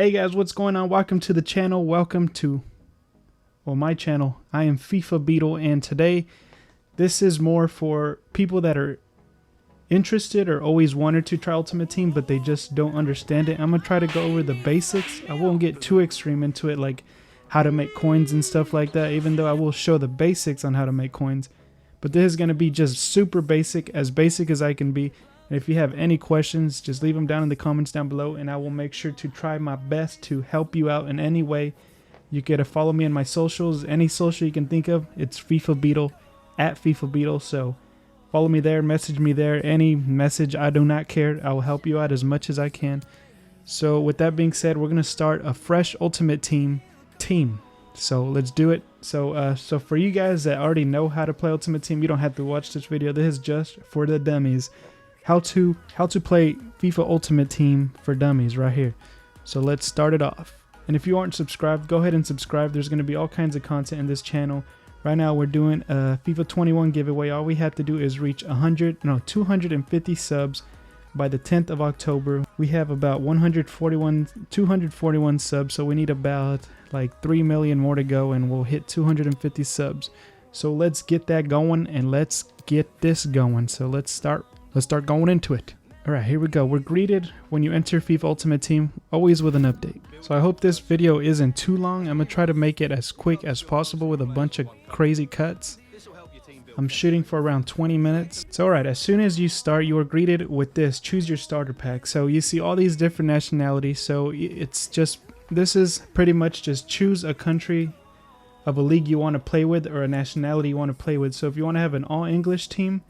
Hey guys, what's going on? Welcome to the channel. Welcome to, well, my channel. I am FIFABEATLE, and today this is more for people that are interested or always wanted to try Ultimate Team, but they just don't understand it. I'm gonna try to go over the basics. I won't get too extreme into it, like how to make coins and stuff like that, even though I will show the basics on how to make coins. But this is gonna be just super basic as I can be. And if you have any questions, just leave them down in the comments down below, and I will make sure to try my best to help you out in any way. You gotta follow me on my socials, any social you can think of. It's FIFABEATLE, at FIFABEATLE. So follow me there, message me there, any message, I do not care. I will help you out as much as I can. So with that being said, we're gonna start a fresh Ultimate Team. So let's do it. So for you guys that already know how to play Ultimate Team, you don't have to watch this video. This is just for the dummies. How to play FIFA Ultimate Team for dummies right here. So let's start it off. And if you aren't subscribed, go ahead and subscribe. There's going to be all kinds of content in this channel. Right now we're doing a FIFA 21 giveaway. All we have to do is reach 250 subs by the 10th of October. We have about 241 subs, so we need about like 3 million more to go, and we'll hit 250 subs. So let's get that going, and let's get this going. So let's start going into it. Alright, here we go. We're greeted when you enter FIFA Ultimate Team, always with an update. So I hope this video isn't too long. I'm going to try to make it as quick as possible with a bunch of crazy cuts. I'm shooting for around 20 minutes. So alright, as soon as you start, you are greeted with this, choose your starter pack. So you see all these different nationalities. So it's just, this is pretty much just choose a country of a league you want to play with, or a nationality you want to play with. So if you want to have an all English team,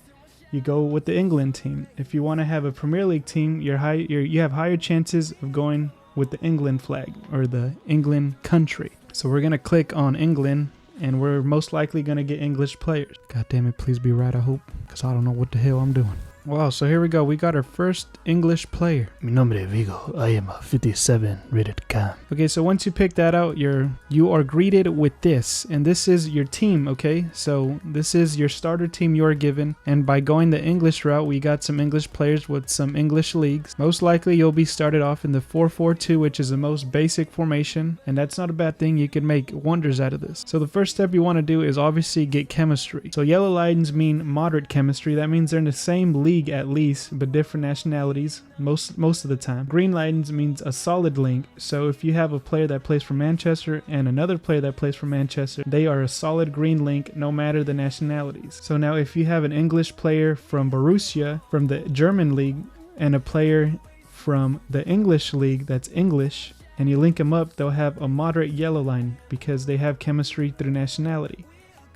you go with the England team. If you want to have a Premier League team, you have higher chances of going with the England flag, or the England country. So we're going to click on England, and we're most likely going to get English players. God damn it, please be right, I hope, because I don't know what the hell I'm doing. Wow, so here we go. We got our first English player. Mi nombre es Vigo. I am a 57 rated cam. Okay, so once you pick that out, you are greeted with this, and this is your team, okay? So this is your starter team you are given, and by going the English route, we got some English players with some English leagues. Most likely you'll be started off in the 4-4-2, which is the most basic formation, and that's not a bad thing. You can make wonders out of this. So the first step you want to do is obviously get chemistry. So yellow lines mean moderate chemistry. That means they're in the same league at least, but different nationalities most of the time. Green lines means a solid link. So if you have a player that plays for Manchester and another player that plays for Manchester, they are a solid green link no matter the nationalities. So now if you have an English player from Borussia, from the German league, and a player from the English league that's English, and you link them up, they'll have a moderate yellow line because they have chemistry through nationality.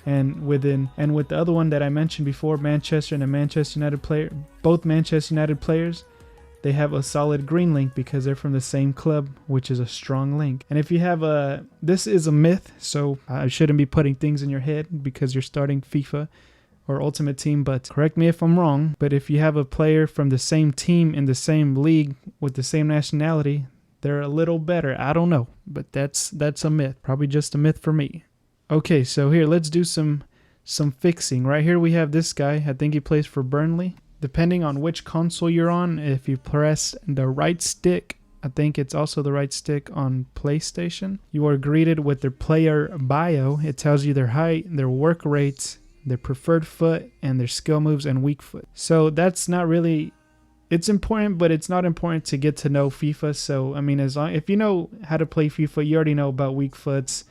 And with the other one that I mentioned before, Manchester and a Manchester United player, both Manchester United players, they have a solid green link because they're from the same club, which is a strong link. And if you have this is a myth, so I shouldn't be putting things in your head because you're starting FIFA or Ultimate Team, but correct me if I'm wrong, but if you have a player from the same team in the same league with the same nationality, they're a little better. I don't know, but that's a myth. Probably just a myth for me. Okay, so here, let's do some fixing. Right here we have this guy. I think he plays for Burnley. Depending on which console you're on, if you press the right stick, I think it's also the right stick on PlayStation, you are greeted with their player bio. It tells you their height, their work rates, their preferred foot, and their skill moves and weak foot. So that's not really... It's important, but it's not important to get to know FIFA. So, I mean, if you know how to play FIFA, you already know about weak foots.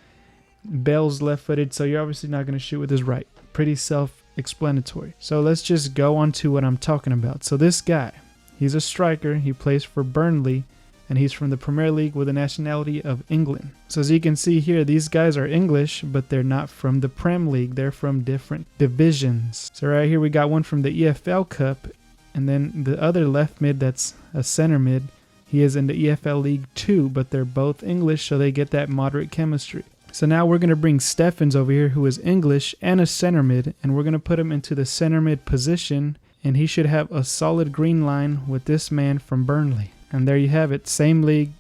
Bale's left-footed, so you're obviously not going to shoot with his right. Pretty self-explanatory. So let's just go on to what I'm talking about. So this guy, he's a striker. He plays for Burnley, and he's from the Premier League with the nationality of England. So as you can see here, these guys are English, but they're not from the Prem League. They're from different divisions. So right here we got one from the EFL Cup, and then the other left mid, that's a center mid. He is in the EFL League 2, but they're both English, so they get that moderate chemistry. So now we're going to bring Steffens over here, who is English and a center mid, and we're going to put him into the center mid position, and he should have a solid green line with this man from Burnley. And there you have it, same league,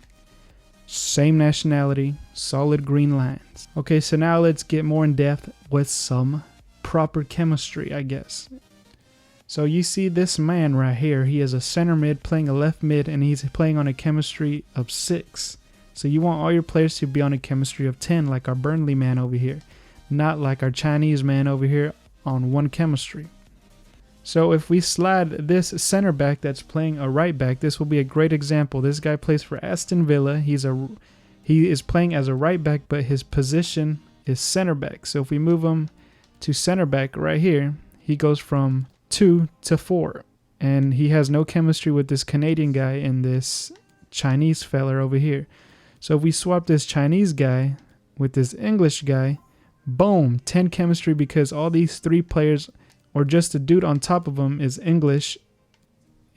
same nationality, solid green lines. Okay, so now let's get more in depth with some proper chemistry, I guess. So you see this man right here, he is a center mid playing a left mid, and he's playing on a chemistry of 6. So you want all your players to be on a chemistry of 10, like our Burnley man over here, not like our Chinese man over here on 1 chemistry. So if we slide this center back that's playing a right back, this will be a great example. This guy plays for Aston Villa. He is playing as a right back, but his position is center back. So if we move him to center back right here, he goes from 2 to 4. And he has no chemistry with this Canadian guy and this Chinese fella over here. So if we swap this Chinese guy with this English guy, boom, 10 chemistry, because all these 3 players, or just the dude on top of him, is English,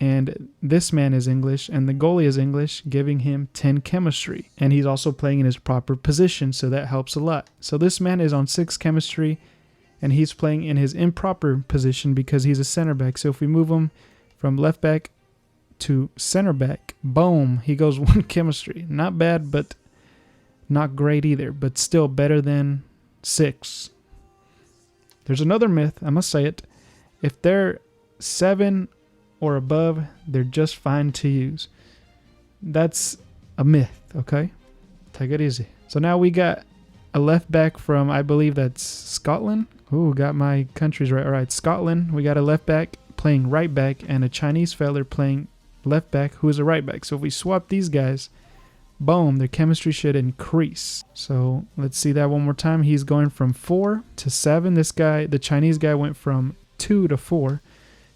and this man is English, and the goalie is English, giving him 10 chemistry. And he's also playing in his proper position, so that helps a lot. So this man is on 6 chemistry, and he's playing in his improper position because he's a center back. So if we move him from left back to center back, boom, he goes 1 chemistry. Not bad, but not great either, but still better than 6. There's another myth, I must say it. If they're 7 or above, they're just fine to use. That's a myth, okay? Take it easy. So now we got a left back from, I believe that's Scotland. Ooh, got my countries right. All right, Scotland. We got a left back playing right back and a Chinese fella playing left back who is a right back. So if we swap these guys, boom, their chemistry should increase. So let's see that one more time. He's going from 4 to 7. This guy, the Chinese guy, went from 2 to 4.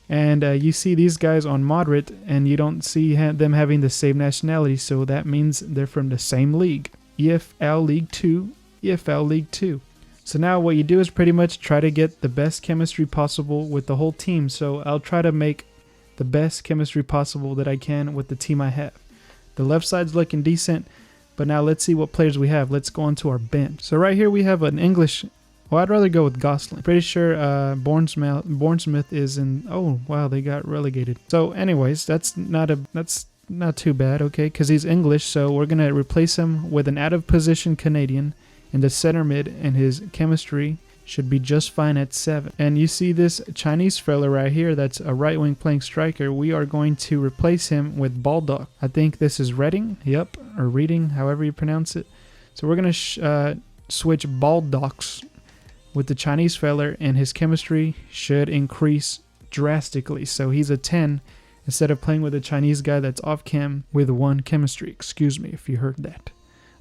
And you see these guys on moderate, and you don't see them having the same nationality. So that means they're from the same league. EFL League 2, EFL League 2. So now what you do is pretty much try to get the best chemistry possible with the whole team. So I'll try to make the best chemistry possible that I can with the team I have. The left side's looking decent, but now let's see what players we have. Let's go on to our bench. So right here we have an English. Well, I'd rather go with Gosling. Pretty sure Bournemouth is in. Oh wow, they got relegated. So anyways, that's not too bad, okay? Because he's English, so we're gonna replace him with an out of position Canadian in the center mid, and his chemistry should be just fine at 7. And you see this Chinese fella right here that's a right wing playing striker. We are going to replace him with Baldock. I think this is Reading, yep, or Reading, however you pronounce it. So we're going to switch Baldocks with the Chinese fella, and his chemistry should increase drastically. So he's a 10 instead of playing with a Chinese guy that's off chem with 1 chemistry. Excuse me if you heard that.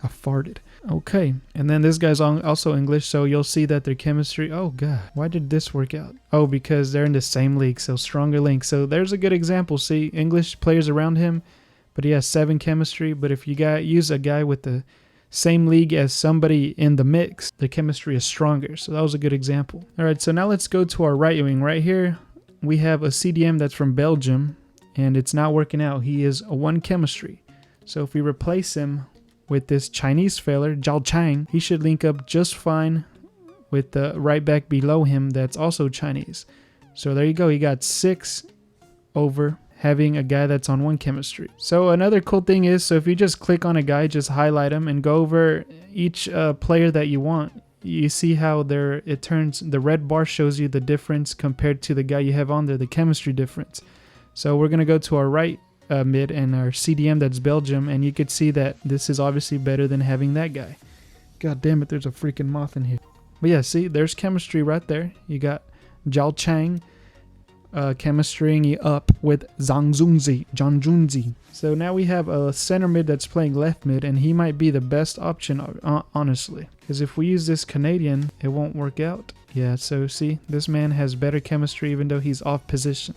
I farted. Okay, and then this guy's also English, so you'll see that their chemistry. Oh god, why did this work out? Oh, because they're in the same league, so stronger link. So there's a good example. See, English players around him, but he has 7 chemistry. But if you use a guy with the same league as somebody in the mix, the chemistry is stronger. So that was a good example. All right, so now let's go to our right wing. Right here, we have a CDM that's from Belgium, and it's not working out. He is a 1 chemistry. So if we replace him with this Chinese fella, Zhao Chang, he should link up just fine with the right back below him that's also Chinese. So there you go. He got 6 over having a guy that's on 1 chemistry. So another cool thing is, so if you just click on a guy, just highlight him and go over each player that you want, you see how it turns, the red bar shows you the difference compared to the guy you have on there, the chemistry difference. So we're going to go to our right mid and our CDM that's Belgium, and you could see that this is obviously better than having that guy. God damn it, there's a freaking moth in here. But yeah, see, there's chemistry right there. You got Zhao Chang chemistrying up with Zhang Junzi. So now we have a center mid that's playing left mid, and he might be the best option, honestly. Because if we use this Canadian, it won't work out. Yeah, so see, this man has better chemistry even though he's off position.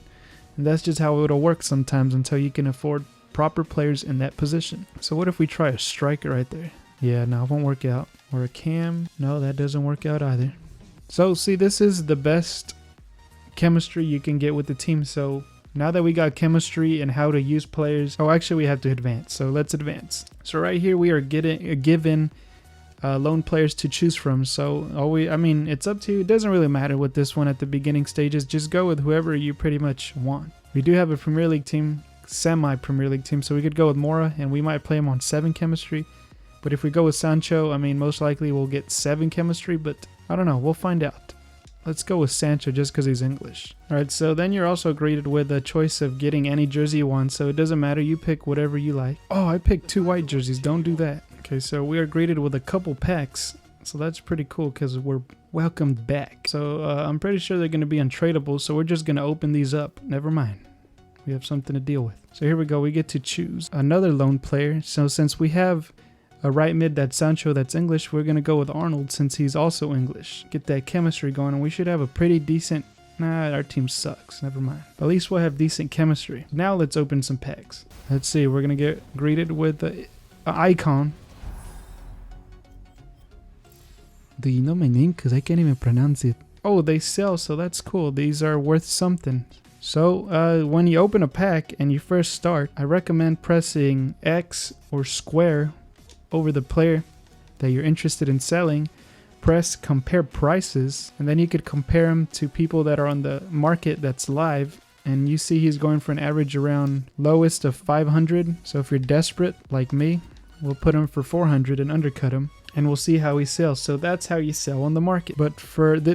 And that's just how it'll work sometimes until you can afford proper players in that position. So what if we try a striker right there? Yeah, no, it won't work out. Or a cam. No, that doesn't work out either. So see, this is the best chemistry you can get with the team. So now that we got chemistry and how to use players. Oh, actually we have to advance. So let's advance. So right here we are given lone players to choose from. So it's up to you. It doesn't really matter with this one at the beginning stages. Just go with whoever you pretty much want. We do have a Premier League team, semi-Premier League team, so we could go with Mouya, and we might play him on 7 chemistry. But if we go with Sancho, most likely we'll get 7 chemistry, but I don't know. We'll find out. Let's go with Sancho just because he's English. Alright, so then you're also greeted with a choice of getting any jersey you want, so it doesn't matter. You pick whatever you like. Oh, I picked 2 white jerseys. Don't do that. Okay, so we are greeted with a couple packs. So that's pretty cool because we're welcomed back. So I'm pretty sure they're going to be untradeable. So we're just going to open these up. Never mind. We have something to deal with. So here we go. We get to choose another lone player. So since we have a right mid that's Sancho that's English, we're going to go with Arnold since he's also English. Get that chemistry going and we should have a pretty decent... Nah, our team sucks. Never mind. But at least we'll have decent chemistry. Now let's open some packs. Let's see. We're going to get greeted with an icon. Do you know my name? Because I can't even pronounce it. Oh, they sell, so that's cool. These are worth something. So when you open a pack and you first start, I recommend pressing X or square over the player that you're interested in selling. Press compare prices, and then you could compare them to people that are on the market that's live. And you see he's going for an average around lowest of 500. So if you're desperate like me, we'll put him for 400 and undercut him. And we'll see how he sells. So that's how you sell on the market. But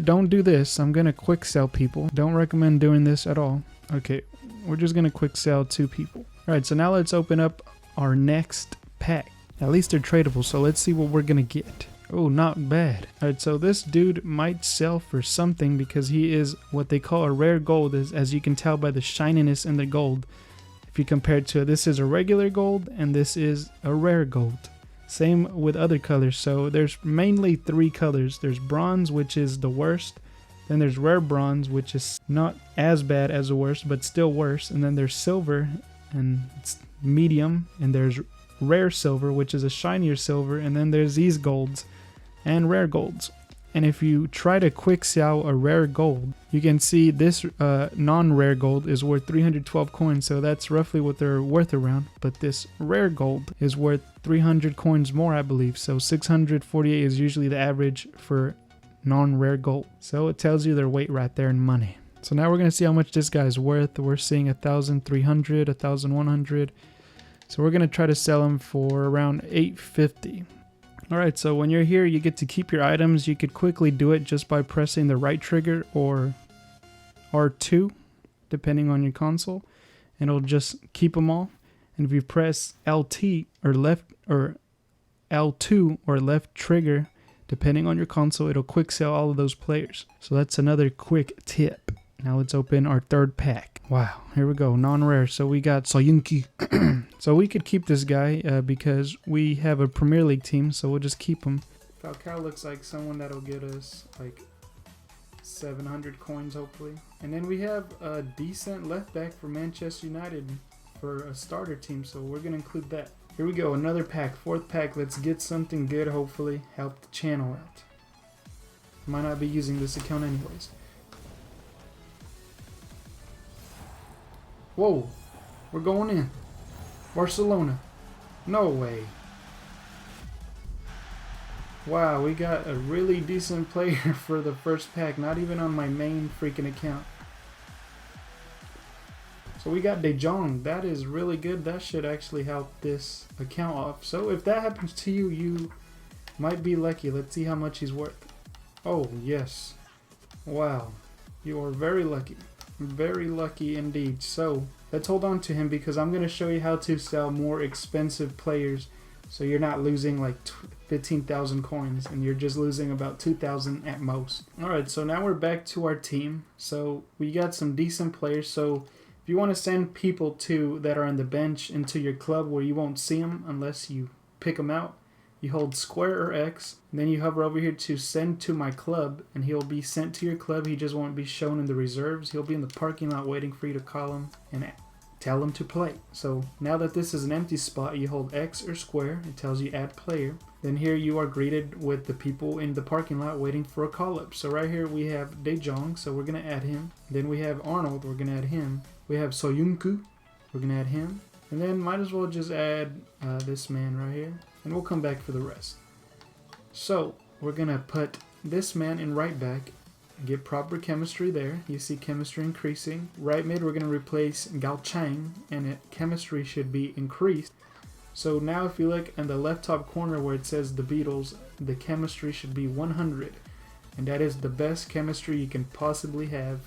don't do this. I'm going to quick sell people. Don't recommend doing this at all. Okay, we're just going to quick sell 2 people. All right, so now let's open up our next pack. At least they're tradable, so let's see what we're going to get. Oh, not bad. All right, so this dude might sell for something because he is what they call a rare gold, as you can tell by the shininess in the gold. If you compare it to this is a regular gold and this is a rare gold. Same with other colors. So there's mainly 3 colors. There's bronze, which is the worst. Then there's rare bronze, which is not as bad as the worst, but still worse. And then there's silver, and it's medium. And there's rare silver, which is a shinier silver. And then there's these golds and rare golds. And if you try to quick sell a rare gold, you can see this non-rare gold is worth 312 coins. So that's roughly what they're worth around. But this rare gold is worth 300 coins more, I believe. So 648 is usually the average for non-rare gold. So it tells you their weight right there in money. So now we're going to see how much this guy's worth. We're seeing 1,300, 1,100. So we're going to try to sell him for around 850. Alright, so when you're here, you get to keep your items. You could quickly do it just by pressing the right trigger or R2, depending on your console, and it'll just keep them all. And if you press LT or left or L2 or left trigger, depending on your console, it'll quick sell all of those players. So that's another quick tip. Now let's open our third pack. Wow, here we go, non-rare. So we got Soyunki. So we could keep this guy because we have a Premier League team, so we'll just keep him. Falcao looks like someone that'll get us like 700 coins hopefully. And then we have a decent left back for Manchester United for a starter team, so we're going to include that. Here we go, another pack, 4th pack. Let's get something good, hopefully. Help the channel out. Might not be using this account anyways. Whoa, we're going in. Barcelona. No way. Wow, we got a really decent player for the first pack. Not even on my main freaking account. So we got De Jong. That is really good. That should actually help this account off. So if that happens to you, you might be lucky. Let's see how much he's worth. Oh, yes. Wow. You are very lucky. Very lucky indeed. So let's hold on to him because I'm going to show you how to sell more expensive players so you're not losing like 15,000 coins and you're just losing about 2,000 at most. Alright, so now we're back to our team. So we got some decent players. So if you want to send people that are on the bench into your club where you won't see them unless you pick them out, you hold square or X, and then you hover over here to send to my club, and he'll be sent to your club. He just won't be shown in the reserves. He'll be in the parking lot waiting for you to call him and tell him to play. So now that this is an empty spot, you hold X or square. It tells you add player. Then here you are greeted with the people in the parking lot waiting for a call-up. So right here we have De Jong, so we're going to add him. Then we have Arnold, we're going to add him. We have Soyuncu, we're going to add him. And then might as well just add this man right here. And we'll come back for the rest. So we're going to put this man in right back. Get proper chemistry there. You see chemistry increasing. Right mid, we're going to replace Gao Chang, and chemistry should be increased. So now if you look in the left top corner where it says the Beatles, the chemistry should be 100. And that is the best chemistry you can possibly have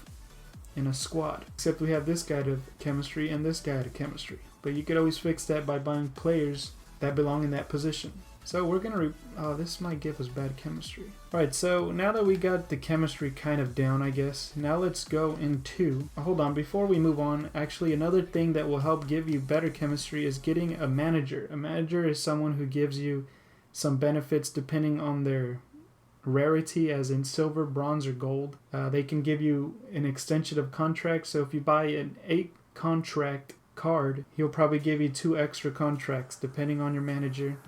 in a squad. Except we have this guy to chemistry and this guy to chemistry. But you could always fix that by buying players that belong in that position. So we're gonna, oh, this might give us bad chemistry. Alright, so now that we got the chemistry kind of down, I guess, now let's go into, hold on, before we move on, actually another thing that will help give you better chemistry is getting a manager. A manager is someone who gives you some benefits depending on their rarity, as in silver, bronze, or gold. They can give you an extension of contract, so if you buy an 8 contract card, he'll probably give you 2 extra contracts depending on your manager,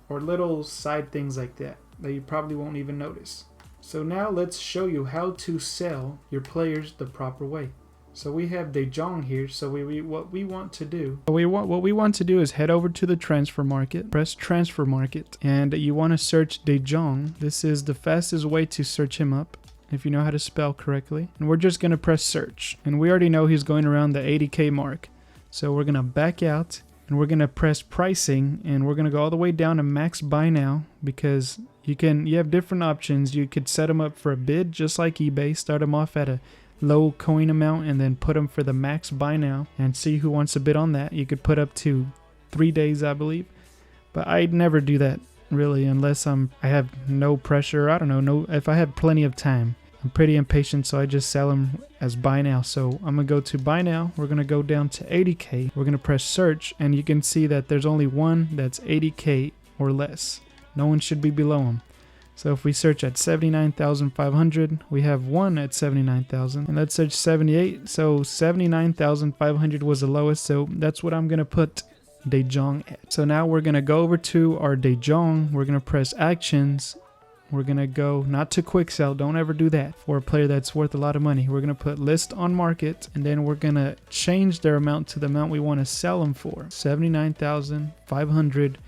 or little side things like that that you probably won't even notice. So now let's show you how to sell your players the proper way. So we have De Jong here. So what we want to do is head over to the transfer market, press transfer market, and you want to search De Jong. This is the fastest way to search him up if you know how to spell correctly. And we're just going to press search, and we already know he's going around the 80k mark. So we're going to back out, and we're going to press pricing, and we're going to go all the way down to max buy now, because you have different options. You could set them up for a bid just like eBay, start them off at a low coin amount and then put them for the max buy now and see who wants to bid on that. You could put up to 3 days, I believe, but I'd never do that really unless I have no pressure. I don't know, if I have plenty of time. I'm pretty impatient, so I just sell them as buy now. So I'm gonna go to buy now. We're gonna go down to 80k. We're gonna press search, and you can see that there's only one that's 80k or less. No one should be below him. So if we search at 79,500, we have one at 79,000. And let's search 78. So 79,500 was the lowest. So that's what I'm gonna put De Jong at. So now we're gonna go over to our De Jong. We're gonna press actions. We're going to go not to quick sell. Don't ever do that for a player that's worth a lot of money. We're going to put list on market, and then we're going to change their amount to the amount we want to sell them for. 79,500.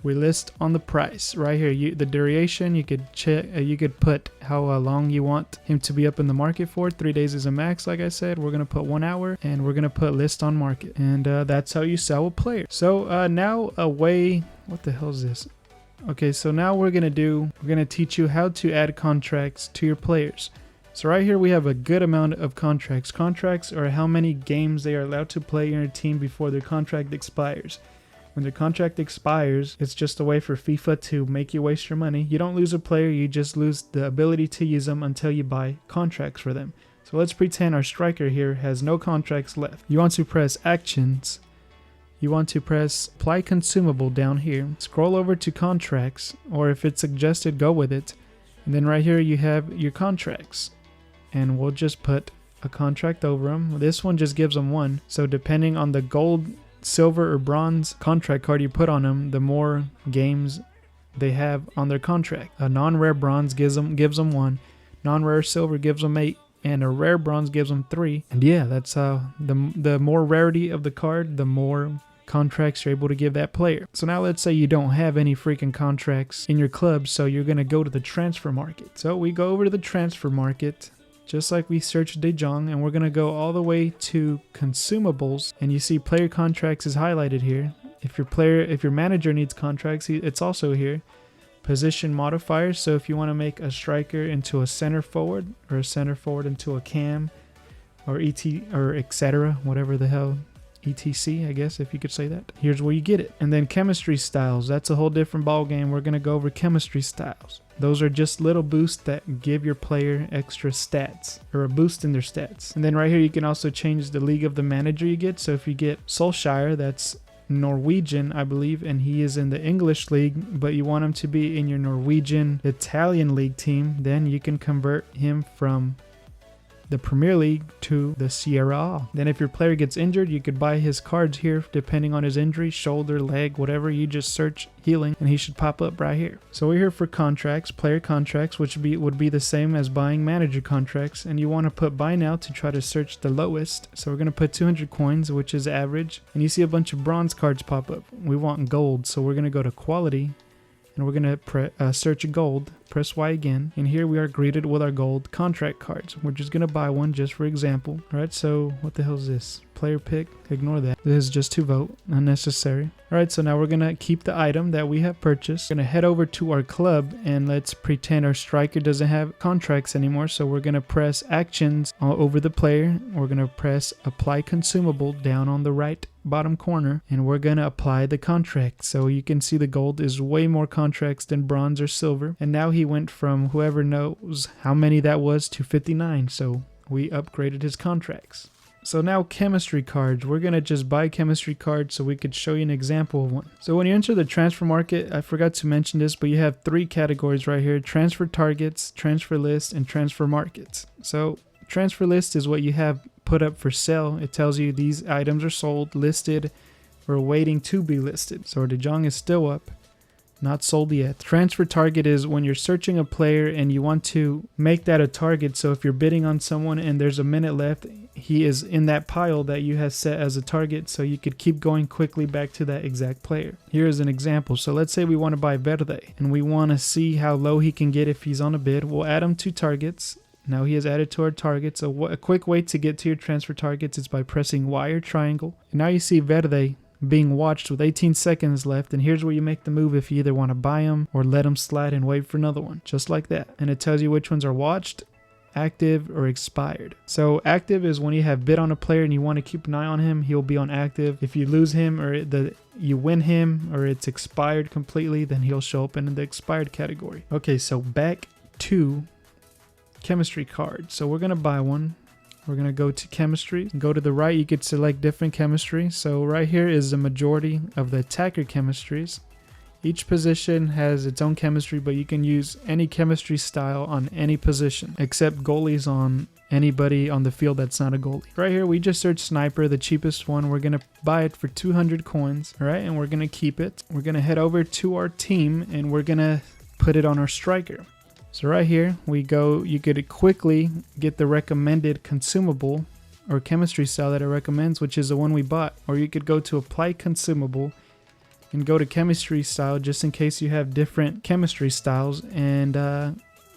We list on the price right here. The duration, you could check. You could put how long you want him to be up in the market for. 3 days is a max, like I said. We're going to put 1 hour, and we're going to put list on market. And that's how you sell a player. So now away. What the hell is this? Okay, so now we're going to teach you how to add contracts to your players. So right here we have a good amount of contracts. Contracts are how many games they are allowed to play in a team before their contract expires. When their contract expires, it's just a way for FIFA to make you waste your money. You don't lose a player, you just lose the ability to use them until you buy contracts for them. So let's pretend our striker here has no contracts left. You want to press actions. You want to press apply consumable down here. Scroll over to contracts, or if it's suggested, go with it. And then right here you have your contracts. And we'll just put a contract over them. This one just gives them 1. So depending on the gold, silver, or bronze contract card you put on them, the more games they have on their contract. A non-rare bronze gives them 1. Non-rare silver gives them 8. And a rare bronze gives them 3. And yeah, that's how the more rarity of the card, the more contracts you're able to give that player. So now let's say you don't have any freaking contracts in your club, so you're going to go to the transfer market. So we go over to the transfer market, just like we searched De Jong, and we're going to go all the way to consumables, and you see player contracts is highlighted here. If your manager needs contracts, it's also here. Position modifiers, so if you want to make a striker into a center forward, or a center forward into a cam, or etc., whatever the hell, etc, I guess, if you could say that. Here's where you get it. And then chemistry styles, that's a whole different ball game. We're going to go over chemistry styles. Those are just little boosts that give your player extra stats, or a boost in their stats. And then right here you can also change the league of the manager you get. So if you get Solskjaer, that's Norwegian, I believe, and he is in the English league, but you want him to be in your Norwegian Italian league team, then you can convert him from the Premier League to the Sierra. Then if your player gets injured, you could buy his cards here depending on his injury, shoulder, leg, whatever. You just search healing and he should pop up right here. So we're here for contracts, player contracts, which would be the same as buying manager contracts, and you want to put buy now to try to search the lowest. So we're going to put 200 coins, which is average, and you see a bunch of bronze cards pop up. We want gold, so we're going to go to quality, and we're going to search gold, press Y again, and here we are greeted with our gold contract cards. We're just going to buy one just for example. Alright, so what the hell is this? player pick. Ignore that. This is just to vote. Unnecessary. Alright, so now we're going to keep the item that we have purchased. We're going to head over to our club and let's pretend our striker doesn't have contracts anymore. So we're going to press actions over the player. We're going to press apply consumable down on the right bottom corner, and we're going to apply the contract. So you can see the gold is way more contracts than bronze or silver. And now he went from whoever knows how many that was to 59. So we upgraded his contracts. So now chemistry cards. We're going to just buy chemistry cards so we could show you an example of one. So when you enter the transfer market, I forgot to mention this, but you have 3 categories right here: transfer targets, transfer list, and transfer markets. So transfer list is what you have put up for sale. It tells you these items are sold, listed, or waiting to be listed. So De Jong is still up, not sold yet. Transfer target is when you're searching a player and you want to make that a target. So if you're bidding on someone and there's a minute left, he is in that pile that you have set as a target, so you could keep going quickly back to that exact player. Here is an example. So let's say we want to buy Verde and we want to see how low he can get if he's on a bid. We'll add him to targets. Now he has added to our targets. So a quick way to get to your transfer targets is by pressing Y or triangle. And now you see Verde being watched with 18 seconds left, and here's where you make the move if you either want to buy him or let him slide and wait for another one, just like that. And it tells you which ones are watched, active, or expired. So active is when you have bid on a player and you want to keep an eye on him, he'll be on active. If you lose him or you win him or it's expired completely, then he'll show up in the expired category. Okay, so back to chemistry card. So we're going to buy one. We're going to go to chemistry. Go to the right, you could select different chemistry. So right here is the majority of the attacker chemistries. Each position has its own chemistry, but you can use any chemistry style on any position, except goalies on anybody on the field that's not a goalie. Right here, we just searched sniper, the cheapest one. We're going to buy it for 200 coins, all right? And we're going to keep it. We're going to head over to our team, and we're going to put it on our striker. So right here, we go, you could quickly get the recommended consumable or chemistry style that it recommends, which is the one we bought. Or you could go to apply consumable and go to chemistry style just in case you have different chemistry styles, and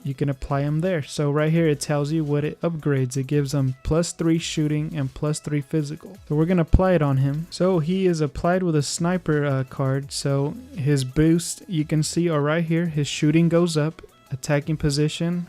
you can apply them there. So right here it tells you what it upgrades. It gives them +3 shooting and +3 physical. So we're going to apply it on him. So he is applied with a sniper card. So his boost, you can see right here, his shooting goes up, attacking position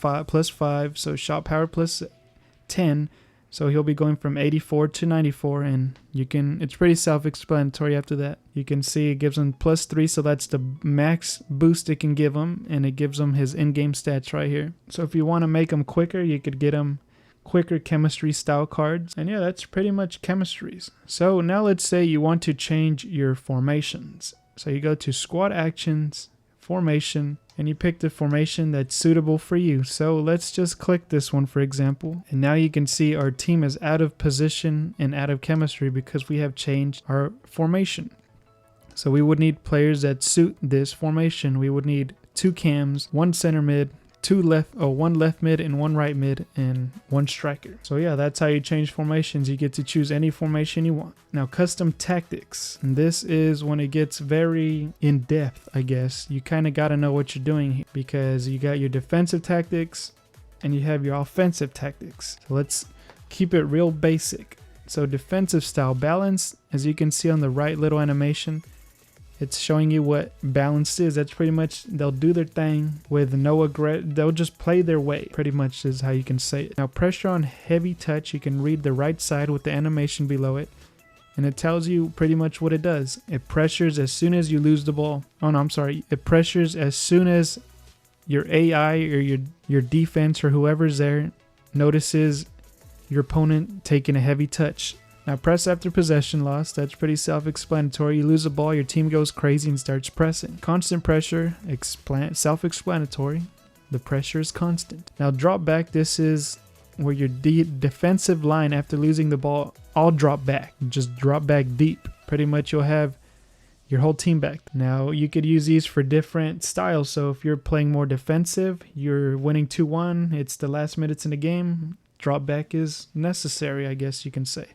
+5, so shot power +10. So he'll be going from 84 to 94, and it's pretty self-explanatory after that. You can see it gives him +3, so that's the max boost it can give him, and it gives him his in-game stats right here. So if you want to make him quicker, you could get him quicker chemistry style cards. And yeah, that's pretty much chemistries. So now let's say you want to change your formations. So you go to squad actions, formation, and you pick the formation that's suitable for you. So let's just click this one, for example. And now you can see our team is out of position and out of chemistry because we have changed our formation. So we would need players that suit this formation. We would need 2 cams, 1 center mid, 1 left mid and 1 right mid, and 1 striker. So yeah, that's how you change formations. You get to choose any formation you want. Now custom tactics. And this is when it gets very in depth, I guess. You kind of got to know what you're doing here, because you got your defensive tactics and you have your offensive tactics. So let's keep it real basic. So defensive style balance, as you can see on the right little animation, it's showing you what balanced is. That's pretty much, they'll do their thing with no they'll just play their way, pretty much is how you can say it. Now pressure on heavy touch, you can read the right side with the animation below it, and it tells you pretty much what it does. It pressures as soon as you lose the ball. Oh no, I'm sorry. It pressures as soon as your AI or your defense or whoever's there notices your opponent taking a heavy touch. Now press after possession loss. That's pretty self-explanatory. You lose the ball, your team goes crazy and starts pressing. Constant pressure, self-explanatory. The pressure is constant. Now drop back, this is where your defensive line after losing the ball all drop back. Just drop back deep. Pretty much you'll have your whole team back. Now you could use these for different styles. So if you're playing more defensive, you're winning 2-1, it's the last minutes in the game, drop back is necessary, I guess you can say.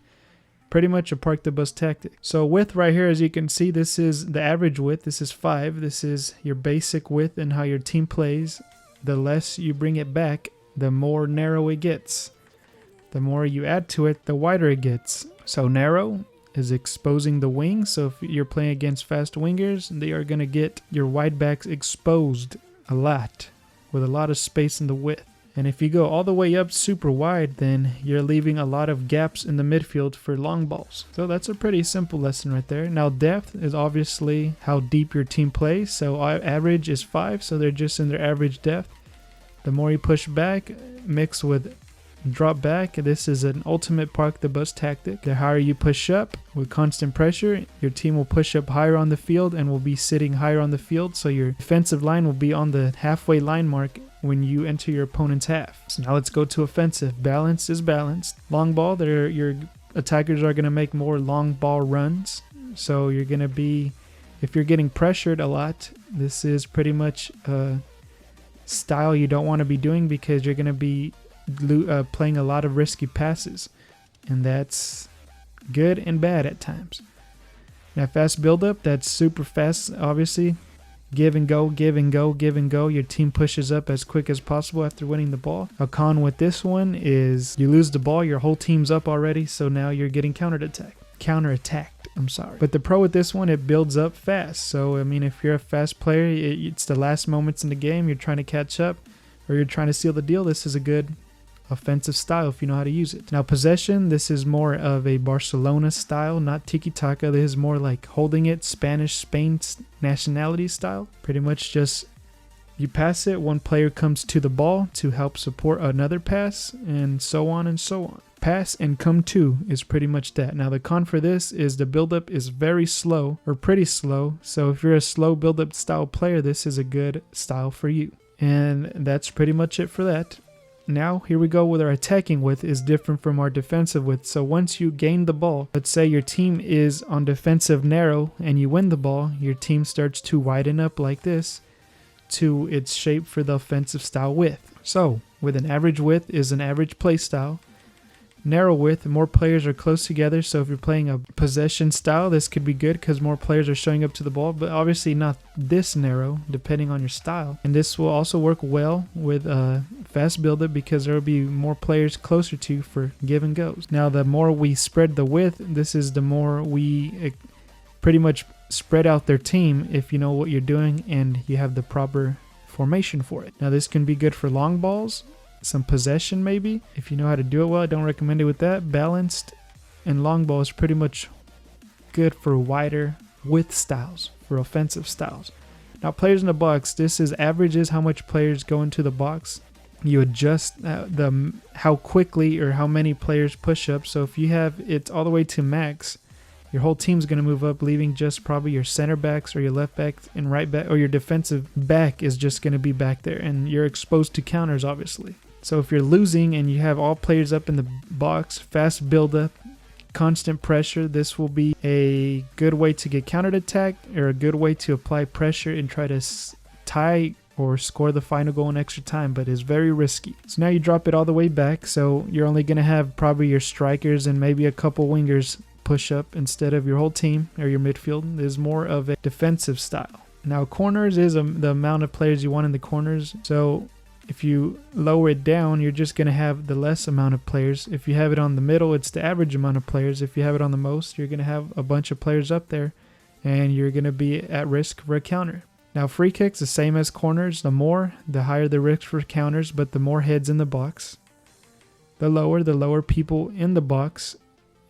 Pretty much a park the bus tactic. So width right here, as you can see, this is the average width. This is 5. This is your basic width and how your team plays. The less you bring it back, the more narrow it gets. The more you add to it, the wider it gets. So narrow is exposing the wings. So if you're playing against fast wingers, they are going to get your wide backs exposed a lot with a lot of space in the width. And if you go all the way up super wide, then you're leaving a lot of gaps in the midfield for long balls. So that's a pretty simple lesson right there. Now depth is obviously how deep your team plays. So average is 5, so they're just in their average depth. The more you push back, mix with drop back, this is an ultimate park the bus tactic. The higher you push up with constant pressure, your team will push up higher on the field and will be sitting higher on the field. So your defensive line will be on the halfway line mark when you enter your opponent's half. So now let's go to offensive. Balance is balanced. Long ball, your attackers are going to make more long ball runs. So you're going to be, if you're getting pressured a lot, this is pretty much a style you don't want to be doing because you're going to be playing a lot of risky passes. And that's good and bad at times. Now fast build up, that's super fast obviously. Give and go, give and go, give and go. Your team pushes up as quick as possible after winning the ball. A con with this one is you lose the ball, your whole team's up already, so now you're getting counterattacked. I'm sorry. But the pro with this one, it builds up fast. So, I mean, if you're a fast player, it's the last moments in the game, you're trying to catch up, or you're trying to seal the deal, this is a good offensive style if you know how to use it. Now possession, this is more of a Barcelona style, not tiki-taka. This is more like holding it, Spain nationality style. Pretty much just you pass it, one player comes to the ball to help support another pass, and so on and so on. Pass and come to is pretty much that. Now the con for this is the build-up is very slow, or pretty slow. So if you're a slow build-up style player, this is a good style for you. And that's pretty much it for that. Now here we go with our attacking width is different from our defensive width. So once you gain the ball, let's say your team is on defensive narrow and you win the ball, your team starts to widen up like this to its shape for the offensive style width. So with an average width is an average play style. Narrow width, more players are close together. So if you're playing a possession style, this could be good because more players are showing up to the ball, but obviously not this narrow depending on your style. And this will also work well with fast build-up because there will be more players closer to you for give and goes. Now the more we spread the width, this is the more we pretty much spread out their team if you know what you're doing and you have the proper formation for it. Now this can be good for long balls, some possession maybe. If you know how to do it well, I don't recommend it with that. Balanced and long ball is pretty much good for wider width styles, for offensive styles. Now players in the box, this is averages how much players go into the box. You adjust how quickly or how many players push up. So if you have it all the way to max, your whole team's going to move up, leaving just probably your center backs or your left back and right back, or your defensive back is just going to be back there, and you're exposed to counters obviously. So if you're losing and you have all players up in the box, fast build up, constant pressure, this will be a good way to get countered attacked or a good way to apply pressure and try to tie or score the final goal in extra time, but it's very risky. So now you drop it all the way back, so you're only going to have probably your strikers and maybe a couple wingers push up instead of your whole team or your midfield. Is more of a defensive style. Now corners is the amount of players you want in the corners. So if you lower it down, you're just going to have the less amount of players. If you have it on the middle, it's the average amount of players. If you have it on the most, you're going to have a bunch of players up there and you're going to be at risk for a counter. Now free kicks, the same as corners. The higher the risk for counters, but the more heads in the box. The lower people in the box,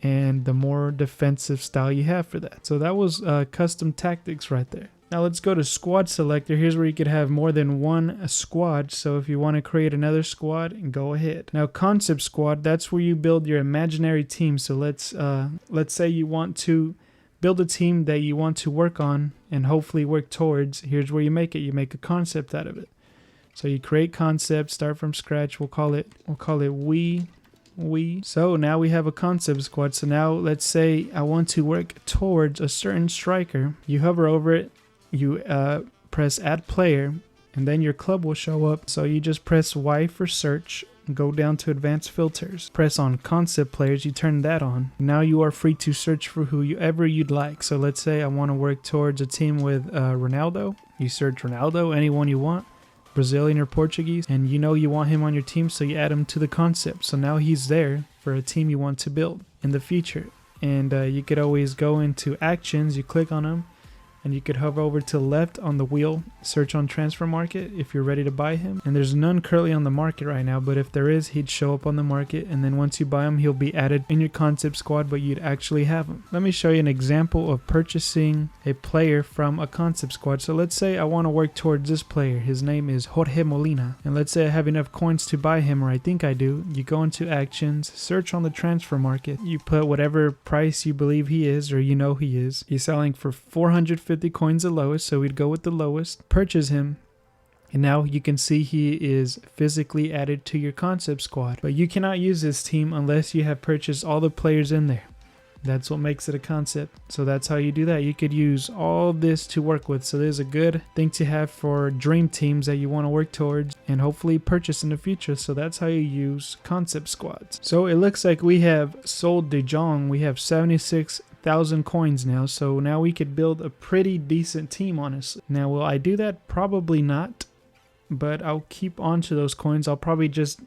and the more defensive style you have for that. So that was custom tactics right there. Now let's go to squad selector. Here's where you could have more than one squad. So if you want to create another squad, go ahead. Now concept squad, that's where you build your imaginary team. So let's say you want to build a team that you want to work on and hopefully work towards. Here's where you make it. You make a concept out of it. So you create concept, start from scratch. We'll call it we. So now we have a concept squad. So now let's say I want to work towards a certain striker. You hover over it, you press add player, and then your club will show up. So you just press Y for search, go down to advanced filters, press on concept players, you turn that on. Now you are free to search for whoever you'd like. So let's say I want to work towards a team with Ronaldo. You search Ronaldo, anyone you want, Brazilian or Portuguese, and you know you want him on your team, so you add him to the concept. So now he's there for a team you want to build in the future. and you could always go into actions, you click on them, and you could hover over to the left on the wheel, search on transfer market if you're ready to buy him. And there's none currently on the market right now, but if there is, he'd show up on the market, and then once you buy him, he'll be added in your concept squad, but you'd actually have him. Let me show you an example of purchasing a player from a concept squad. So let's say I want to work towards this player. His name is Jorge Molina, and let's say I have enough coins to buy him, or I think I do. You go into actions, search on the transfer market, you put whatever price you believe he is, or you know he is. He's selling for 450 coins the lowest, so we'd go with the lowest, purchase him, and now you can see he is physically added to your concept squad. But you cannot use this team unless you have purchased all the players in there. That's what makes it a concept. So that's how you do that. You could use all this to work with. So there's a good thing to have for dream teams that you want to work towards and hopefully purchase in the future. So that's how you use concept squads. So it looks like we have sold De Jong. We have 76,000 coins now, so now we could build a pretty decent team, honestly. Now, will I do that? Probably not, but I'll keep on to those coins. I'll probably just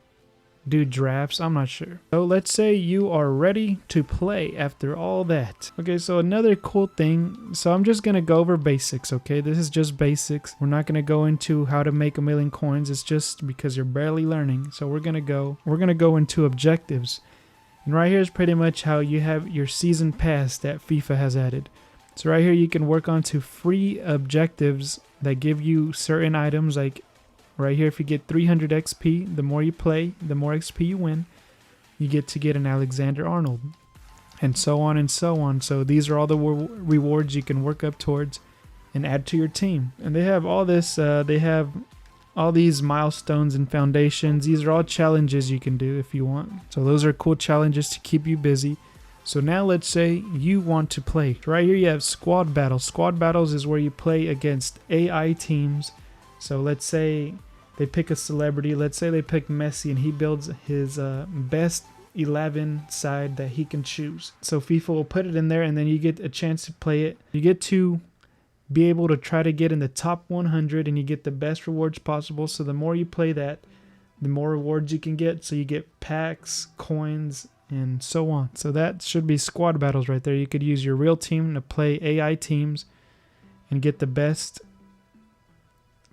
do drafts, I'm not sure. So let's say you are ready to play after all that. Okay, so another cool thing, so I'm just gonna go over basics, okay? This is just basics. We're not gonna go into how to make 1,000,000 coins. It's just because you're barely learning. So we're gonna go into objectives. And right here is pretty much how you have your season pass that FIFA has added. So right here you can work on to free objectives that give you certain items. Like right here, if you get 300 XP, the more you play, the more XP you win. You get to get an Alexander-Arnold, and so on and so on. So these are all the rewards you can work up towards and add to your team. And they have all this, they have all these milestones and foundations. These are all challenges you can do if you want. So those are cool challenges to keep you busy. So now let's say you want to play. Right here you have squad battles. Squad battles is where you play against AI teams. So let's say they pick a celebrity. Let's say they pick Messi and he builds his best 11 side that he can choose. So FIFA will put it in there, and then you get a chance to play it. You get to be able to try to get in the top 100, and you get the best rewards possible. So the more you play that, the more rewards you can get. So you get packs, coins, and so on. So that should be squad battles right there. You could use your real team to play AI teams and get the best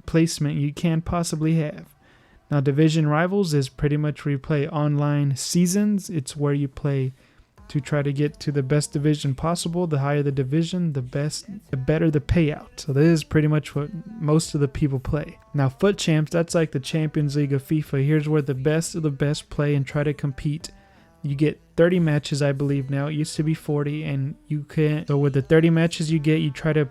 placement you can possibly have. Now, division rivals is pretty much where you play online seasons. It's where you play to try to get to the best division possible. The higher the division, the better the payout. So this is pretty much what most of the people play. Now, foot champs, that's like the Champions League of FIFA. Here's where the best of the best play and try to compete. You get 30 matches, I believe now. It used to be 40, and you can. So with the 30 matches you get, you try to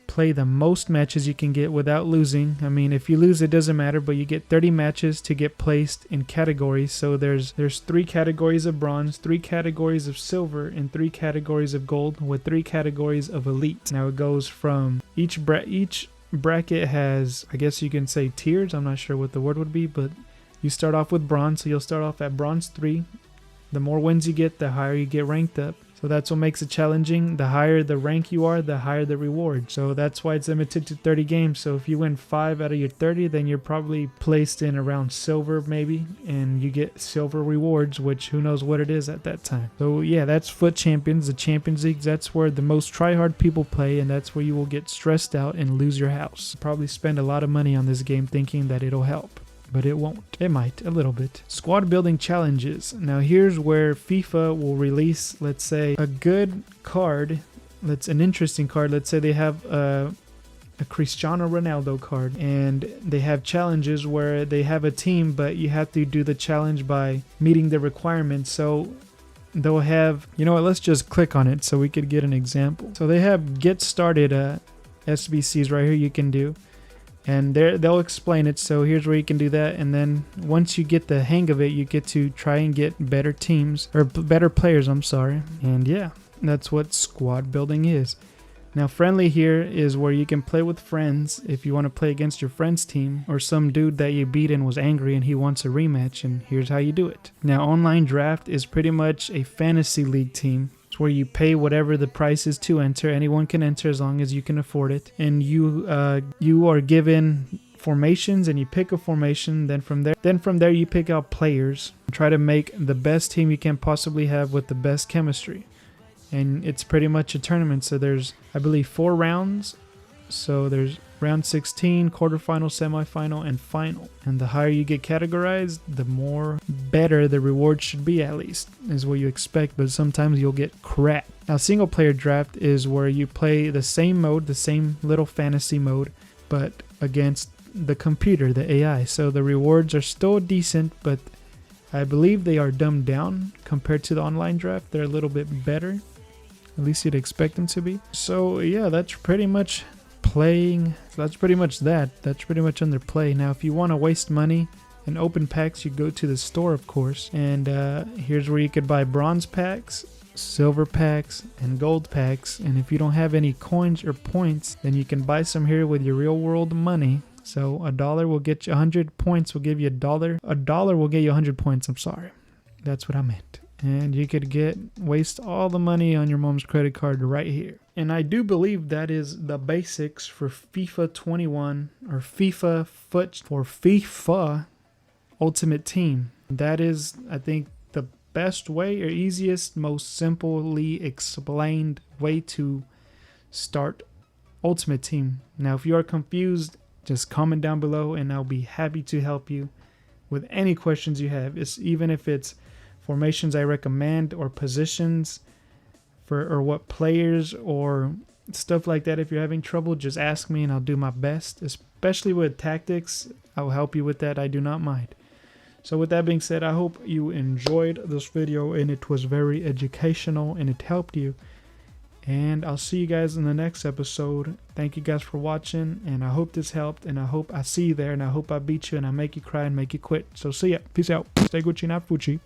play the most matches you can get without losing. I mean, if you lose, it doesn't matter, but you get 30 matches to get placed in categories. So there's 3 categories of bronze, 3 categories of silver, and 3 categories of gold, with 3 categories of elite. Now it goes from each bracket has, I guess you can say, tiers. I'm not sure what the word would be, but you start off with bronze, so you'll start off at bronze 3. The more wins you get, the higher you get ranked up. So that's what makes it challenging. The higher the rank you are, the higher the reward. So that's why it's limited to 30 games. So if you win 5 out of your 30, then you're probably placed in around silver maybe, and you get silver rewards, which who knows what it is at that time. So yeah, that's Foot Champions, the Champions League. That's where the most try-hard people play, and that's where you will get stressed out and lose your house. Probably spend a lot of money on this game thinking that it'll help. But it won't. It might, a little bit. Squad building challenges. Now here's where FIFA will release, let's say, a good card. That's an interesting card. Let's say they have a Cristiano Ronaldo card, and they have challenges where they have a team, but you have to do the challenge by meeting the requirements. So they'll have, you know what, let's just click on it so we could get an example. So they have get started SBCs right here you can do. And they'll explain it. So here's where you can do that. And then once you get the hang of it, you get to try and get better teams, or better players, I'm sorry. And yeah, that's what squad building is. Now friendly here is where you can play with friends if you want to play against your friend's team, or some dude that you beat and was angry and he wants a rematch, and here's how you do it. Now online draft is pretty much a fantasy league team. Where you pay whatever the price is to enter. Anyone can enter as long as you can afford it, and you are given formations, and you pick a formation. Then from there you pick out players. Try to make the best team you can possibly have with the best chemistry. and it's pretty much a tournament. So there's, I believe, 4 rounds. So there's round 16, quarterfinal, semifinal, and final. And the higher you get categorized, the more better the reward should be, at least, is what you expect. But sometimes you'll get crap. Now, single player draft is where you play the same mode, the same little fantasy mode, but against the computer, the AI. So the rewards are still decent, but I believe they are dumbed down compared to the online draft. They're a little bit better. At least you'd expect them to be. So yeah, that's pretty much playing. So that's pretty much that. That's pretty much under play. Now, if you want to waste money and open packs, you go to the store, of course. And here's where you could buy bronze packs, silver packs, and gold packs. And if you don't have any coins or points, then you can buy some here with your real world money. So $1 will get you 100 points, will give you $1. $1 will get you 100 points. I'm sorry. That's what I meant. And you could waste all the money on your mom's credit card right here. And I do believe that is the basics for FIFA 21 or FIFA Ultimate Team. That is, I think, the best way or easiest, most simply explained way to start Ultimate Team. Now, if you are confused, just comment down below and I'll be happy to help you with any questions you have. Even if it's formations I recommend or positions or what players or stuff like that. If you're having trouble, just ask me and I'll do my best. Especially with tactics, I'll help you with that. I do not mind. So with that being said, I hope you enjoyed this video and it was very educational and it helped you. And I'll see you guys in the next episode. Thank you guys for watching, and I hope this helped, and I hope I see you there, and I hope I beat you, and I make you cry and make you quit. So see ya. Peace out. Stay Gucci, not Fucci.